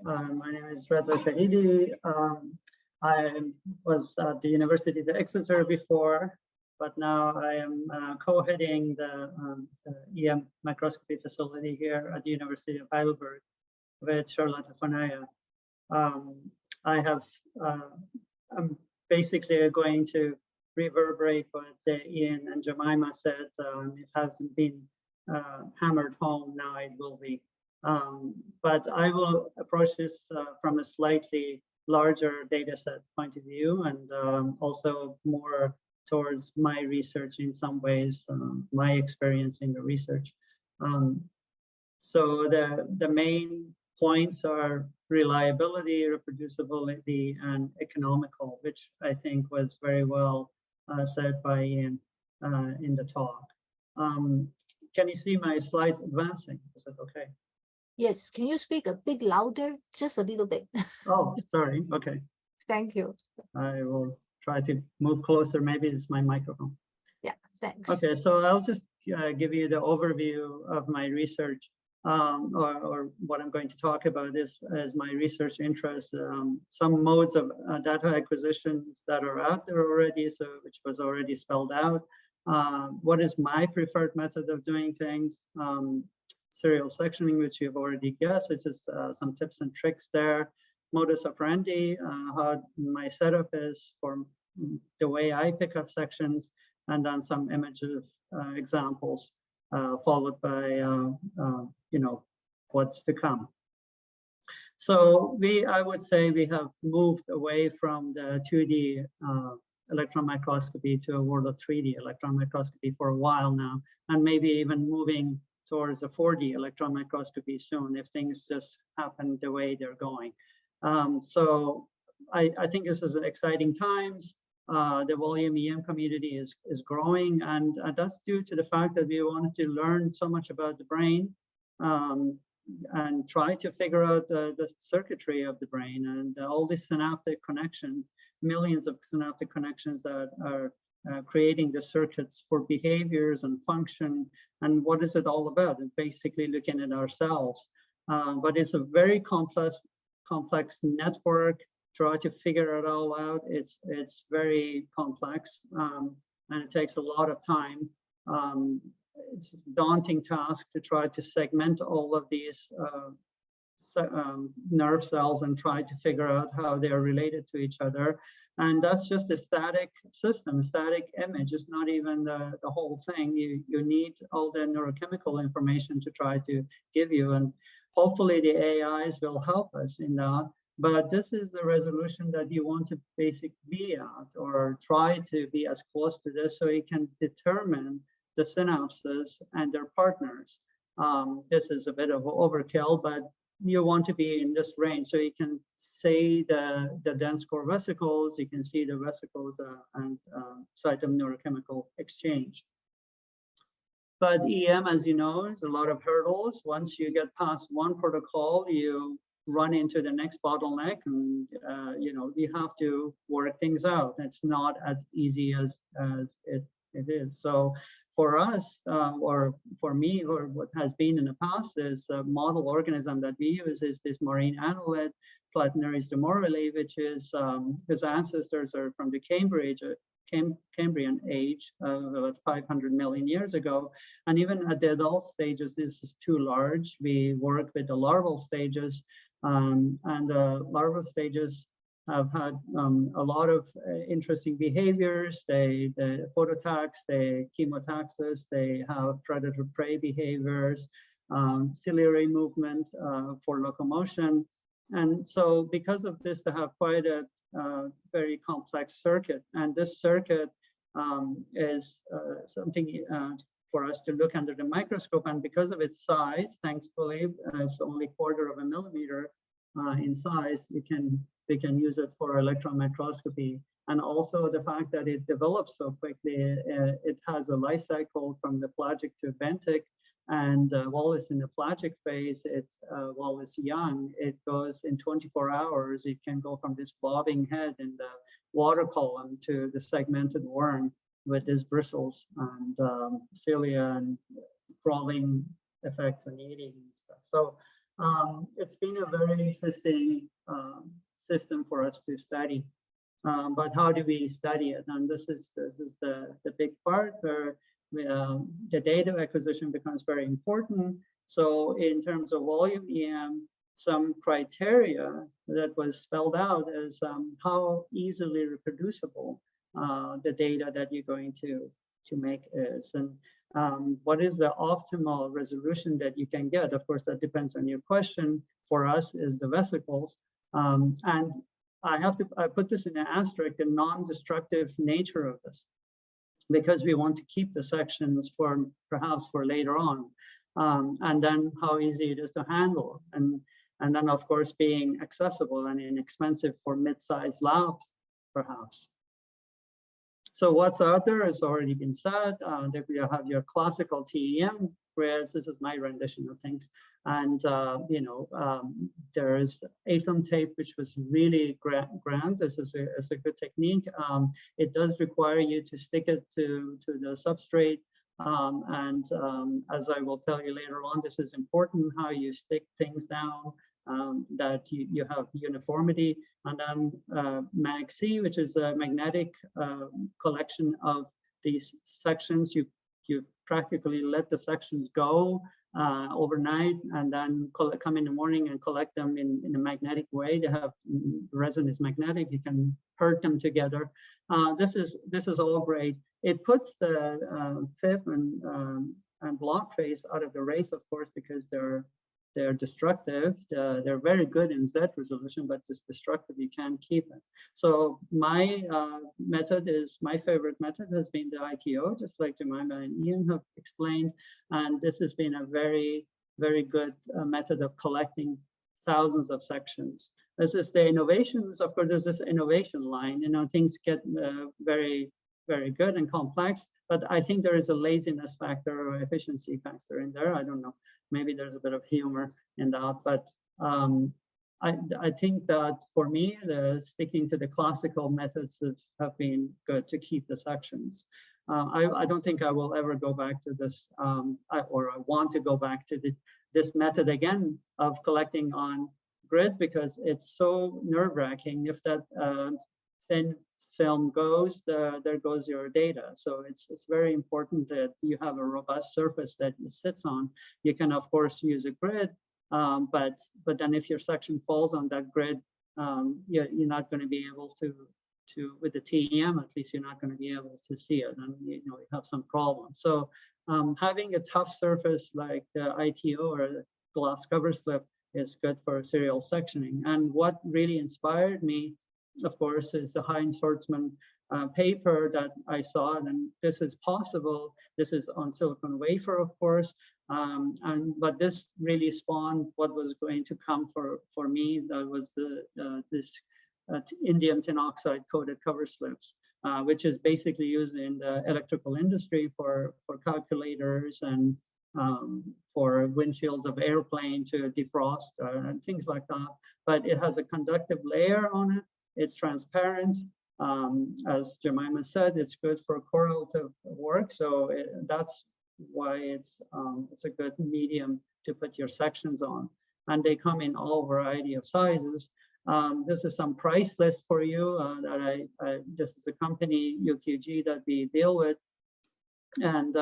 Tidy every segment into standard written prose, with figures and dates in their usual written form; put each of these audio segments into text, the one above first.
My name is Réza Shahidi. I was at the University of Exeter before, but now I am co-heading the EM microscopy facility here at the University of Heidelberg with Charlotte Fonaya. I'm basically going to reverberate what Ian and Jemima said. It hasn't been hammered home, now it will be. But I will approach this from a slightly larger data set point of view, and also more towards my research in some ways, my experience in the research. So the main points are reliability, reproducibility, and economical, which I think was very well said by Ian in the talk. Can you see my slides advancing? Is that okay? Yes, can you speak a bit louder, just a little bit? Oh, sorry, okay. Thank you. I will try to move closer, maybe it's my microphone. Yeah, thanks. Okay, so I'll just give you the overview of my research, or what I'm going to talk about is as my research interest, some modes of data acquisitions that are out there already, so which was already spelled out. What is my preferred method of doing things? Serial sectioning, which you've already guessed, which is some tips and tricks there. Modus operandi, how my setup is for the way I pick up sections, and then some images examples, followed by you know, what's to come. So I would say we have moved away from the 2D electron microscopy to a world of 3D electron microscopy for a while now, and maybe even moving towards a 4D electron microscopy soon if things just happen the way they're going. So I think this is exciting times. The volume EM community is growing, and that's due to the fact that we wanted to learn so much about the brain and try to figure out the circuitry of the brain and all these synaptic connections, millions of synaptic connections that are creating the circuits for behaviors and function, and what is it all about? And basically looking at ourselves. But it's a very complex network. Try to figure it all out. It's very complex, and it takes a lot of time. It's a daunting task to try to segment all of these nerve cells and try to figure out how they are related to each other. And that's just a static system, static image. It's not even the whole thing. You need all the neurochemical information to try to give you, and hopefully the AIs will help us in that. But this is the resolution that you want to basically be at, or try to be as close to this so you can determine the synapses and their partners. This is a bit of overkill, but you want to be in this range so you can see the dense core vesicles, you can see the vesicles and site of neurochemical exchange. But EM, as you know, is a lot of hurdles. Once you get past one protocol, you run into the next bottleneck, and you know, you have to work things out. It's not as easy as it is. So for us, or for me, or what has been in the past, is a model organism that we use is this marine annelid, Platyneris demorali, which is his ancestors are from the Cambrian age, about 500 million years ago. And even at the adult stages, this is too large. We work with the larval stages, and the larval stages have had a lot of interesting behaviors. They phototax, they chemotaxis, they have predator-prey behaviors, ciliary movement for locomotion. And so because of this, they have quite a very complex circuit. And this circuit is something for us to look under the microscope. And because of its size, thankfully, it's only 1/4 of a millimeter in size, we can use it for electron microscopy. And also the fact that it develops so quickly, it has a life cycle from the pelagic to benthic. And while it's in the pelagic phase, while it's young, it goes in 24 hours. It can go from this bobbing head in the water column to the segmented worm with its bristles and cilia and crawling effects and eating and stuff. So It's been a very interesting system for us to study. But how do we study it? And this is the big part where the data acquisition becomes very important. So in terms of volume EM, some criteria that was spelled out is how easily reproducible the data that you're going to make is, and what is the optimal resolution that you can get. Of course, that depends on your question. For us, is the vesicles, and I put this in an asterisk, the non-destructive nature of this, because we want to keep the sections for perhaps for later on, and then how easy it is to handle, and then of course being accessible and inexpensive for mid-sized labs, perhaps. So what's out there has already been said. That you have your classical TEM, whereas this is my rendition of things. And there is atom tape, which was really grand. This is a good technique. It does require you to stick it to the substrate. As I will tell you later on, this is important, how you stick things down, that you have uniformity. And then MagC, which is a magnetic collection of these sections. You practically let the sections go overnight, and then come in the morning and collect them in a magnetic way. They have resin is magnetic. You can herd them together. This is all great. It puts the FIP and block phase out of the race, of course, because they're destructive. They're very good in Z resolution, but it's destructive. You can't keep it. So my method is, my favorite method has been the ITO, just like Jemima and Ian have explained. And this has been a very, very good method of collecting thousands of sections. This is the innovations. Of course, there's this innovation line. Things get very, very good and complex, but I think there is a laziness factor or efficiency factor in there. I don't know. Maybe there's a bit of humor in that, but I think that for me, sticking to the classical methods have been good to keep the sections. I don't think I will ever go back to this, or I want to go back to this method again of collecting on grids, because it's so nerve-wracking. If that thin film goes, there goes your data. So it's very important that you have a robust surface that it sits on. You can of course use a grid, but then if your section falls on that grid, you're not going to be able to with the TEM, at least you're not going to be able to see it, and you have some problems. So having a tough surface like the ITO or the glass cover slip is good for serial sectioning. And what really inspired me, of course, is the Heinz-Hortzman paper that I saw, and this is possible. This is on silicon wafer, of course, but this really spawned what was going to come for me. That was this indium tin oxide coated cover slips, which is basically used in the electrical industry for calculators and for windshields of airplane to defrost and things like that. But it has a conductive layer on it. It's transparent. As Jemima said, it's good for correlative work. So that's why it's a good medium to put your sections on. And they come in all variety of sizes. This is some price list for you that this is a company, UQG, that we deal with. And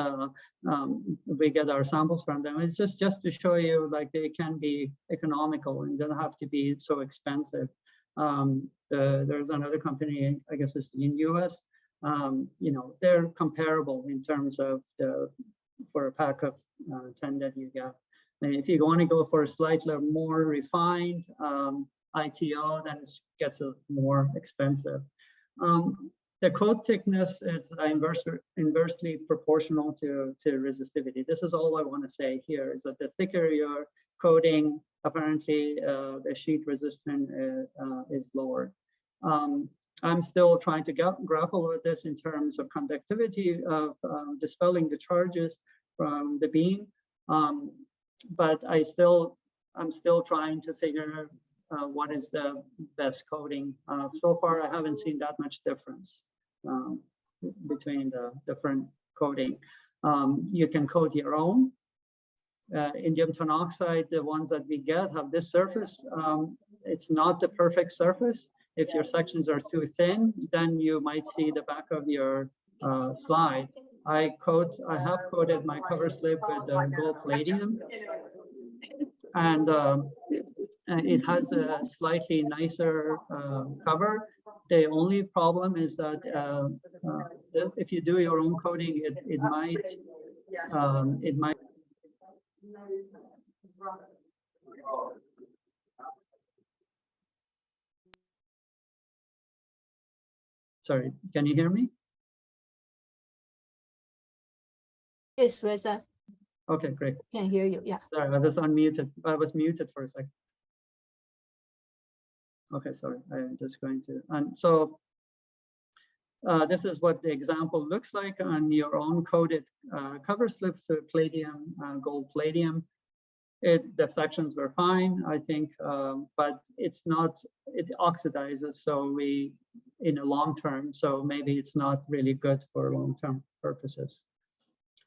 we get our samples from them. It's just to show you, like, they can be economical and don't have to be so expensive. There's another company, I guess it's in US, they're comparable in terms of for a pack of 10 that you get. And if you want to go for a slightly more refined ITO, then it gets more expensive. The coat thickness is inversely proportional to resistivity. This is all I want to say here, is that the thicker your coating, apparently the sheet resistance is lower. I'm still trying to grapple with this in terms of conductivity of dispelling the charges from the beam, but I'm still trying to figure what is the best coating. So far, I haven't seen that much difference between the different coating. You can coat your own. indium tanoxide, the ones that we get have this surface. It's not the perfect surface. If your sections are too thin, then you might see the back of your slide. I have coated my cover slip with gold palladium, and it has a slightly nicer cover. The only problem is that if you do your own coating, it might. Sorry, can you hear me? Yes, Reza. Okay, great. Can hear you. Yeah. Sorry, I was unmuted. I was muted for a second. Okay, sorry. I'm just going to. And so this is what the example looks like on your own coated cover slips with palladium, gold palladium. The sections were fine, I think, but it's not. It oxidizes, so in a long term. So maybe it's not really good for long-term purposes.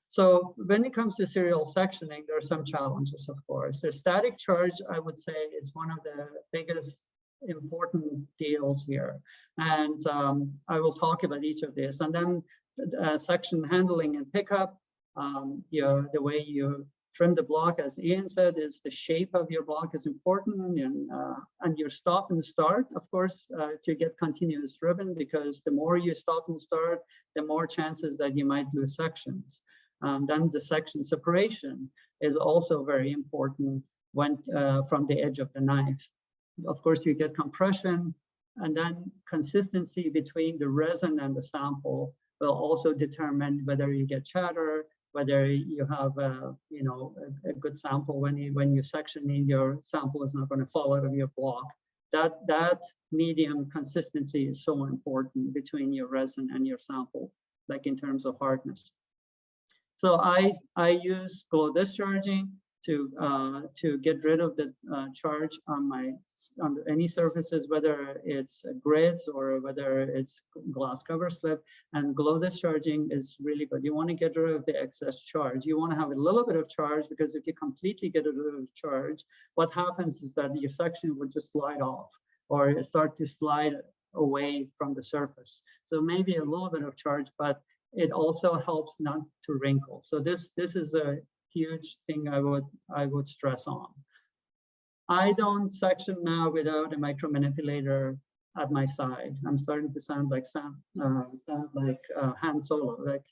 So when it comes to serial sectioning, there are some challenges, of course. The static charge, I would say, is one of the biggest important deals here. And I will talk about each of these. And then section handling and pickup, the way you trim the block, as Ian said, is the shape of your block is important, and your stop and start, of course, to get continuous ribbon, because the more you stop and start, the more chances that you might lose sections. Then the section separation is also very important when from the edge of the knife. Of course, you get compression, and then consistency between the resin and the sample will also determine whether you get chatter, whether you have a good sample when you section in, your sample is not going to fall out of your block. That medium consistency is so important between your resin and your sample, like in terms of hardness. So I use glow discharging to get rid of the charge on any surfaces, whether it's grids or whether it's glass cover slip. And glow discharging is really good. You want to get rid of the excess charge. You want to have a little bit of charge, because if you completely get rid of charge, what happens is that your section would just slide off or start to slide away from the surface. So maybe a little bit of charge, but it also helps not to wrinkle. So this is a huge thing I would stress on. I don't section now without a micro manipulator at my side. I'm starting to sound like Han Solo. Like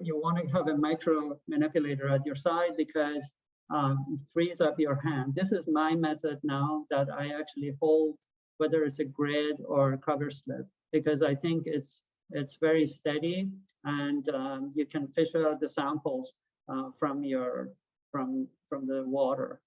you want to have a micro manipulator at your side, because it frees up your hand. This is my method now, that I actually hold, whether it's a grid or a cover slip, because I think it's very steady, and you can fish out the samples from the water.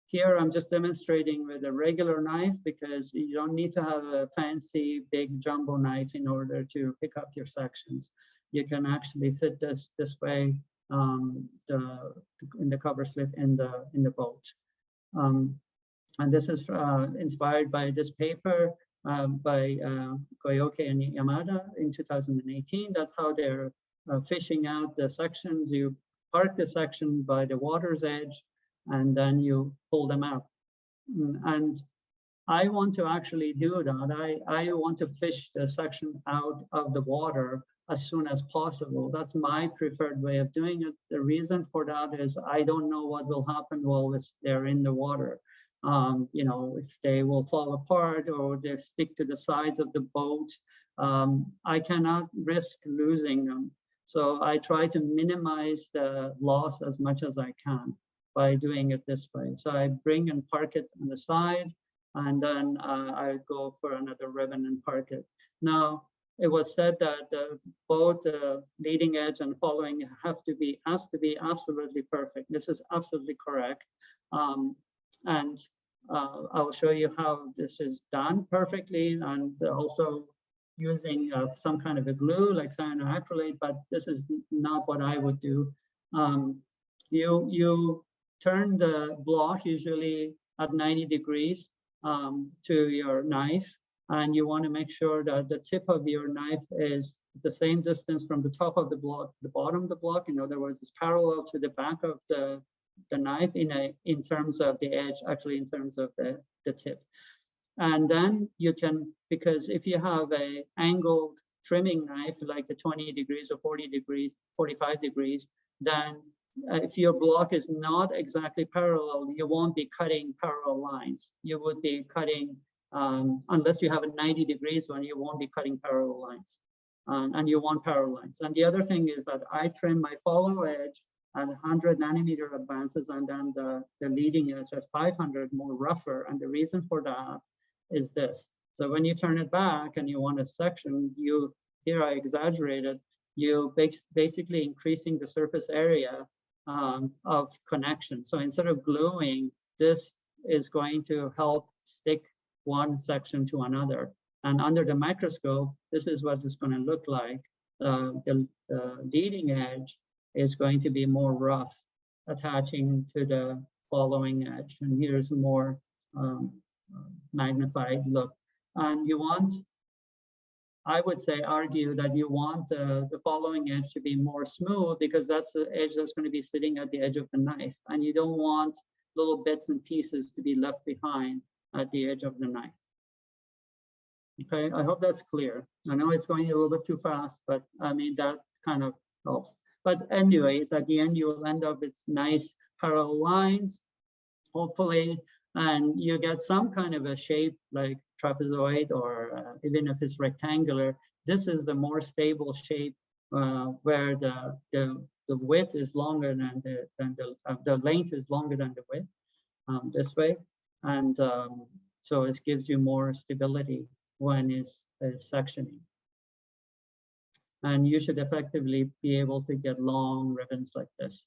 Here I'm just demonstrating with a regular knife, because you don't need to have a fancy big jumbo knife in order to pick up your sections. You can actually fit this way in the cover slip in the boat. And this is inspired by this paper by Koyoke and Yamada in 2018. That's how they're fishing out the sections. You park the section by the water's edge, and then you pull them out. And I want to actually do that. I want to fish the section out of the water as soon as possible. That's my preferred way of doing it. The reason for that is I don't know what will happen while they're in the water. If they will fall apart or they stick to the sides of the boat, I cannot risk losing them. So I try to minimize the loss as much as I can by doing it this way. So I bring and park it on the side, and then I go for another ribbon and park it. Now, it was said that both leading edge and following has to be absolutely perfect. This is absolutely correct. And I'll show you how this is done perfectly, and also using some kind of a glue like cyanoacrylate, but this is not what I would do. You turn the block usually at 90 degrees to your knife, And you want to make sure that the tip of your knife is the same distance from the top of the block, the bottom of the block. In other words, it's parallel to the back of the knife in terms of the edge, actually in terms of the tip. And then you can, because if you have a angled trimming knife, like the 20 degrees or 40 degrees, 45 degrees, then if your block is not exactly parallel, you won't be cutting parallel lines. You would be cutting, unless you have a 90 degrees one, you won't be cutting parallel lines. And you want parallel lines. And the other thing is that I trim my follow edge at 100 nanometer advances, and then the leading edge at 500 more rougher. And the reason for that is this. So when you turn it back and you want a section, here I exaggerated, you basically increasing the surface area of connection. So instead of gluing, this is going to help stick one section to another. And under the microscope, this is what it's going to look like. The leading edge is going to be more rough, attaching to the following edge. And here's a more magnified look. And you want, I would say, argue that you want the following edge to be more smooth, because that's the edge that's going to be sitting at the edge of the knife. And you don't want little bits and pieces to be left behind at the edge of the knife. Okay, I hope that's clear. I know it's going a little bit too fast, but I mean, that kind of helps. But anyways, at the end, you will end up with nice parallel lines, hopefully, and you get some kind of a shape like trapezoid, or even if it's rectangular. This is the more stable shape where the width is longer than the length is longer than the width, this way, and so it gives you more stability when it's sectioning. And you should effectively be able to get long ribbons like this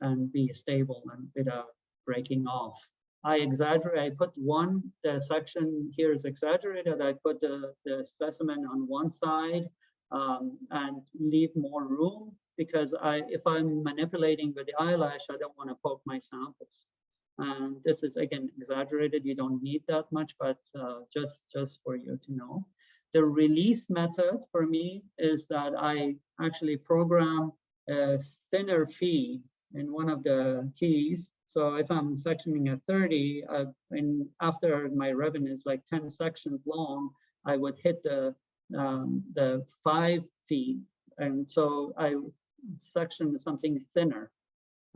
and be stable and without breaking off. I exaggerate, I put the section here is exaggerated. I put the specimen on one side and leave more room, because if I'm manipulating with the eyelash, I don't want to poke my samples. And this is, again, exaggerated. You don't need that much, but just for you to know. The release method for me is that I actually program a thinner feed in one of the keys. So if I'm sectioning at 30, and after my ribbon is like 10 sections long, I would hit the 5 feed. And so I section something thinner.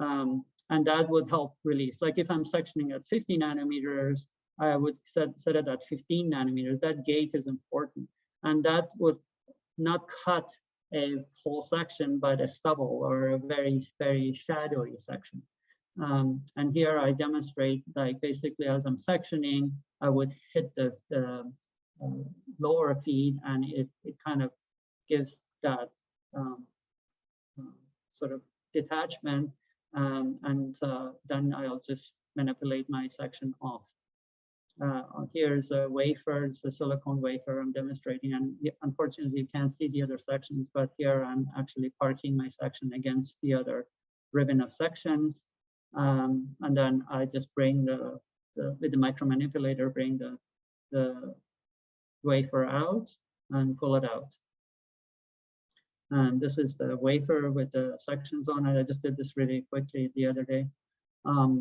And that would help release. Like if I'm sectioning at 50 nanometers, I would set it at 15 nanometers. That gate is important. And that would not cut a whole section, but a stubble or a very, very shadowy section. And here I demonstrate, like basically as I'm sectioning, I would hit the lower feed, and it kind of gives that sort of detachment. And then I'll just manipulate my section off. Here's a wafer, it's a silicone wafer I'm demonstrating, and unfortunately you can't see the other sections, but here I'm actually parking my section against the other ribbon of sections. And then I just bring with the micromanipulator, bring the wafer out and pull it out. And this is the wafer with the sections on it. I just did this really quickly the other day,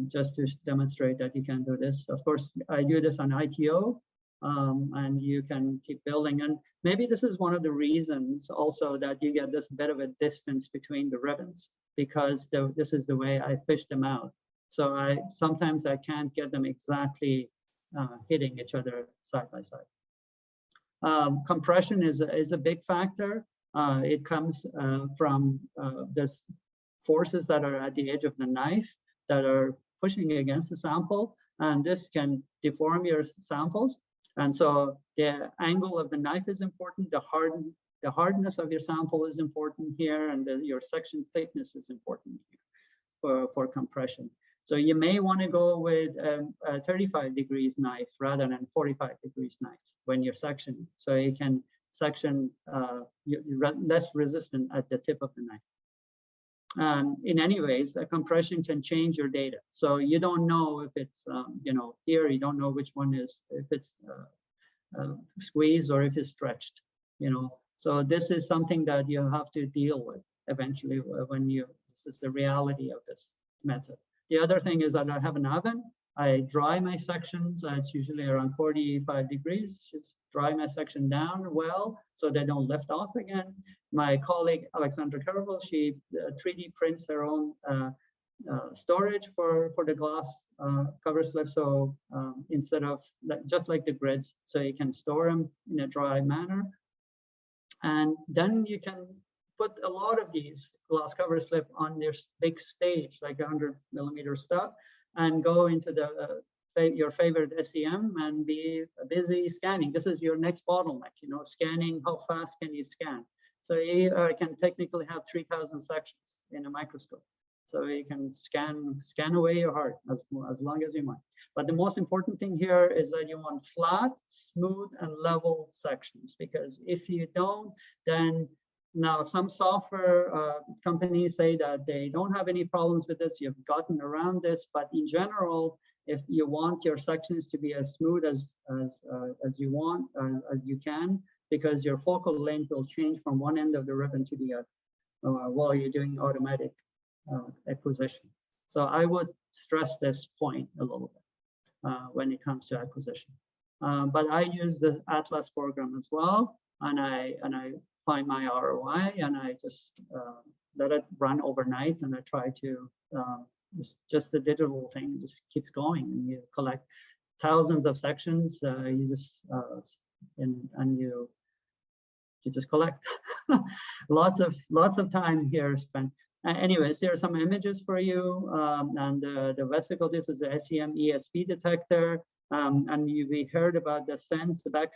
just to demonstrate that you can do this. Of course, I do this on ITO, and you can keep building. And maybe this is one of the reasons also that you get this bit of a distance between the ribbons, because this is the way I fish them out. So sometimes I can't get them exactly hitting each other side by side. Compression is a big factor. It comes from this forces that are at the edge of the knife that are pushing against the sample, and this can deform your samples. And so the angle of the knife is important. The hardness of your sample is important here, and your section thickness is important here for compression. So you may want to go with a 35 degrees knife rather than 45 degrees knife when you're sectioning, so you can section less resistant at the tip of the knife. In any ways, the compression can change your data. So you don't know if it's, here you don't know which one is, if it's squeezed or if it's stretched, you know. So this is something that you have to deal with eventually when this is the reality of this method. The other thing is that I have an oven. I dry my sections. It's usually around 45 degrees. Just dry my section down well so they don't lift off again. My colleague, Alexandra Carvel, she 3D prints her own storage for the glass cover slip. So instead of just like the grids, so you can store them in a dry manner. And then you can put a lot of these glass cover slip on your big stage, like 100mm stuff, and go into your favorite SEM and be busy scanning. This is your next bottleneck, you know, scanning. How fast can you scan? So you can technically have 3,000 sections in a microscope. So you can scan away your heart as long as you want. But the most important thing here is that you want flat, smooth, and level sections, because if you don't, then now some software companies say that they don't have any problems with this. You've gotten around this, but in general, if you want your sections to be as smooth as you want, as you can, because your focal length will change from one end of the ribbon to the other while you're doing automatic acquisition. So I would stress this point a little bit when it comes to acquisition. But I use the Atlas program as well, and I find my ROI, and I just let it run overnight, and I try to just the digital thing just keeps going, and you collect thousands of sections. You just and you just collect. lots of time here spent. Anyways, there are some images for you, and the vesicle. This is the SEM ESP detector, and we heard about the Sense, the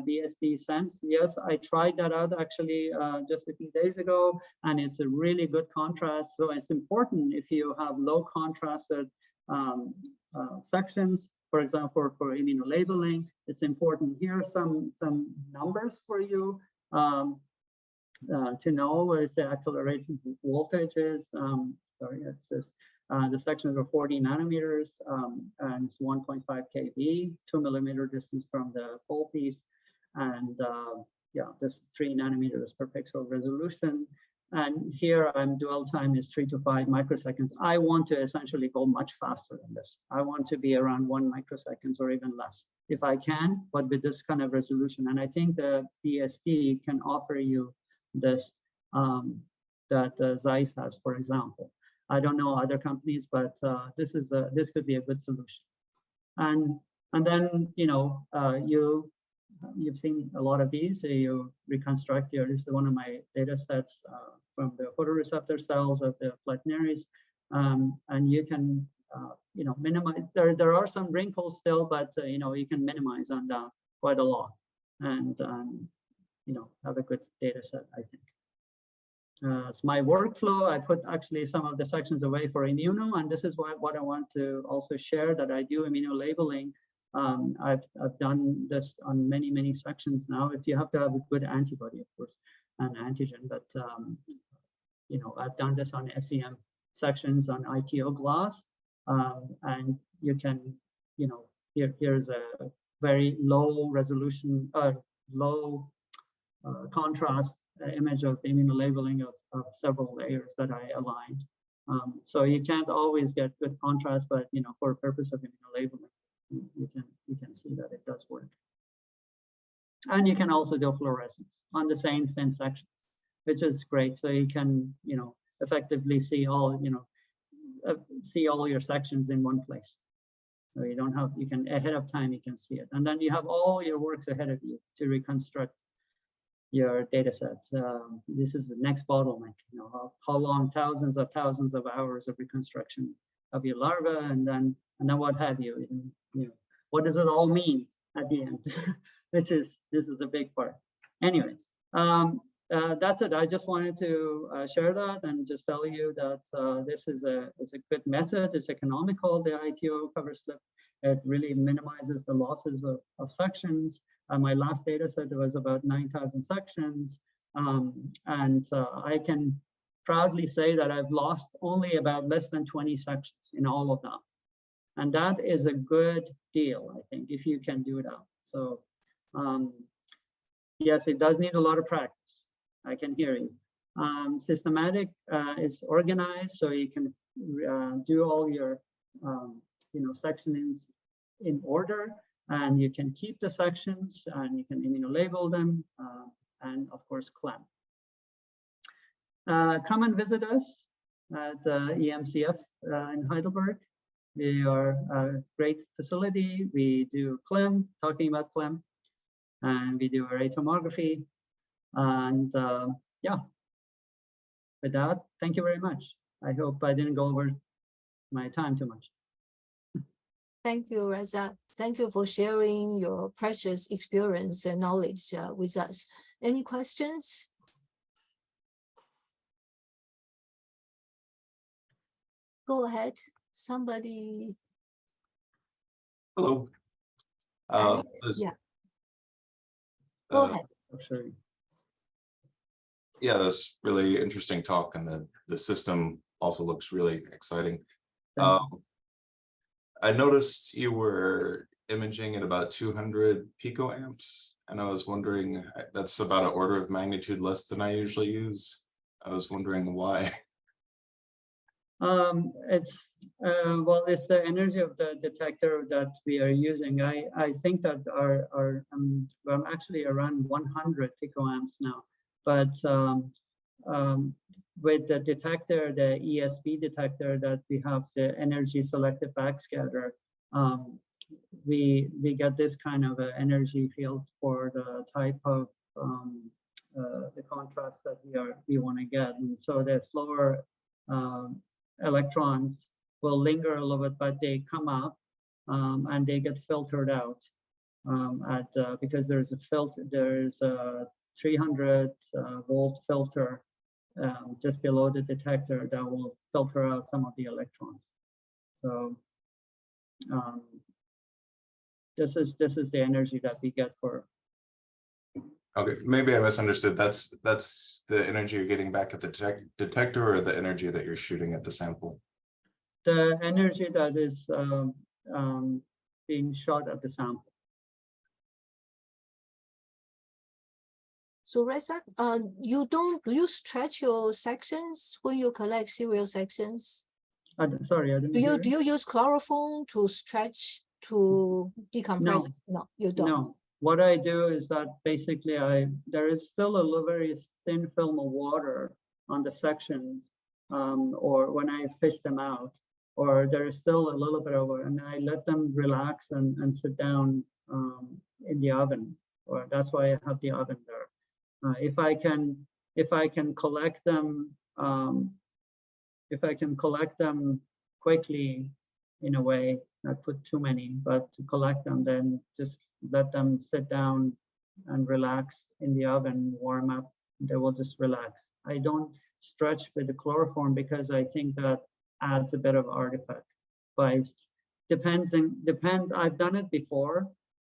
BSD Sense. Yes, I tried that out actually just a few days ago, and it's a really good contrast. So it's important if you have low contrasted sections, for example, for immunolabeling. It's important. Here are some numbers for you. To know where the acceleration voltage is. Sorry, it says the sections are 40 nanometers and it's 1.5 kV, 2mm distance from the pole piece, and yeah, this 3 nanometers per pixel resolution. And here dwell time is 3 to 5 microseconds. I want to essentially go much faster than this. I want to be around 1 microseconds or even less if I can, but with this kind of resolution. And I think the BSD can offer you this that Zeiss has, for example. I don't know other companies, but this could be a good solution. And then you've seen a lot of these. So you reconstruct your. This is one of my data sets from the photoreceptor cells of the Platinaries, and you can minimize. There are some wrinkles still, but you can minimize on that quite a lot, and have a good data set, I think. So my workflow, I put actually some of the sections away for immuno, and this is what I want to also share, that I do immunolabeling. I've done this on many sections now. If you have to have a good antibody, of course, an antigen, but I've done this on SEM sections on ITO glass, and you can, here's a very low resolution, low contrast image of the immunolabeling of several layers that I aligned. So you can't always get good contrast, but for the purpose of immunolabeling, you can see that it does work. And you can also do fluorescence on the same thin sections, which is great. So you can effectively see all your sections in one place. So you can ahead of time you can see it, and then you have all your works ahead of you to reconstruct your data sets. This is the next bottleneck. How long? Thousands of hours of reconstruction of your larva, and then what have you? What does it all mean at the end? This is a big part. Anyways, that's it. I just wanted to share that and just tell you that this is a good method. It's economical. The ITO cover slip. It really minimizes the losses of sections. My last data set was about 9,000 sections, and I can proudly say that I've lost only about less than 20 sections in all of that, and that is a good deal, I think, if you can do that. So Yes, it does need a lot of practice. I can hear you. Systematic is organized, so you can do all your sections in order, and you can keep the sections, and you can label them, and of course clamp. Come and visit us at EMCF in Heidelberg. We are a great facility. We do CLEM, talking about CLEM, and we do array tomography. And yeah, with that, thank you very much. I hope I didn't go over my time too much. Thank you, Réza. Thank you for sharing your precious experience and knowledge with us. Any questions? Go ahead, somebody. Hello. Yeah. Go ahead. Sorry. Yeah, that's really interesting talk, and the system also looks really exciting. I noticed you were imaging at about 200 picoamps, and I was wondering, that's about an order of magnitude less than I usually use. I was wondering why. It's well, it's the energy of the detector that we are using. I think that I'm actually around 100 picoamps now, but with the detector, the ESB detector that we have, the energy selective backscatter, we get this kind of an energy field for the type of the contrast that we want to get, and so the slower electrons will linger a little bit, but they come up and they get filtered out because there's a 300 volt filter just below the detector that will filter out some of the electrons. So this is the energy that we get for. Okay, maybe I misunderstood. That's the energy you're getting back at the detector, or the energy that you're shooting at the sample? The energy that is being shot at the sample. So Réza, do you stretch your sections when you collect serial sections? Sorry, I didn't. Do you use chloroform to stretch to decompress? No, you don't. No. What I do is that basically there is still a very thin film of water on the sections, or when I fish them out, or there is still a little bit of it, and I let them relax and sit down in the oven. Or that's why I have the oven there. If I can collect them, quickly, in a way, not put too many, but to collect them, then just let them sit down and relax in the oven, warm up. They will just relax. I don't stretch with the chloroform because I think that adds a bit of artifact. But I've done it before,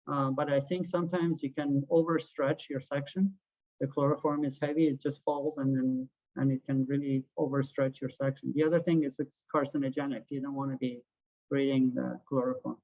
but I think sometimes you can overstretch your section. The chloroform is heavy; it just falls, and it can really overstretch your section. The other thing is it's carcinogenic. You don't want to be breathing the chloroform.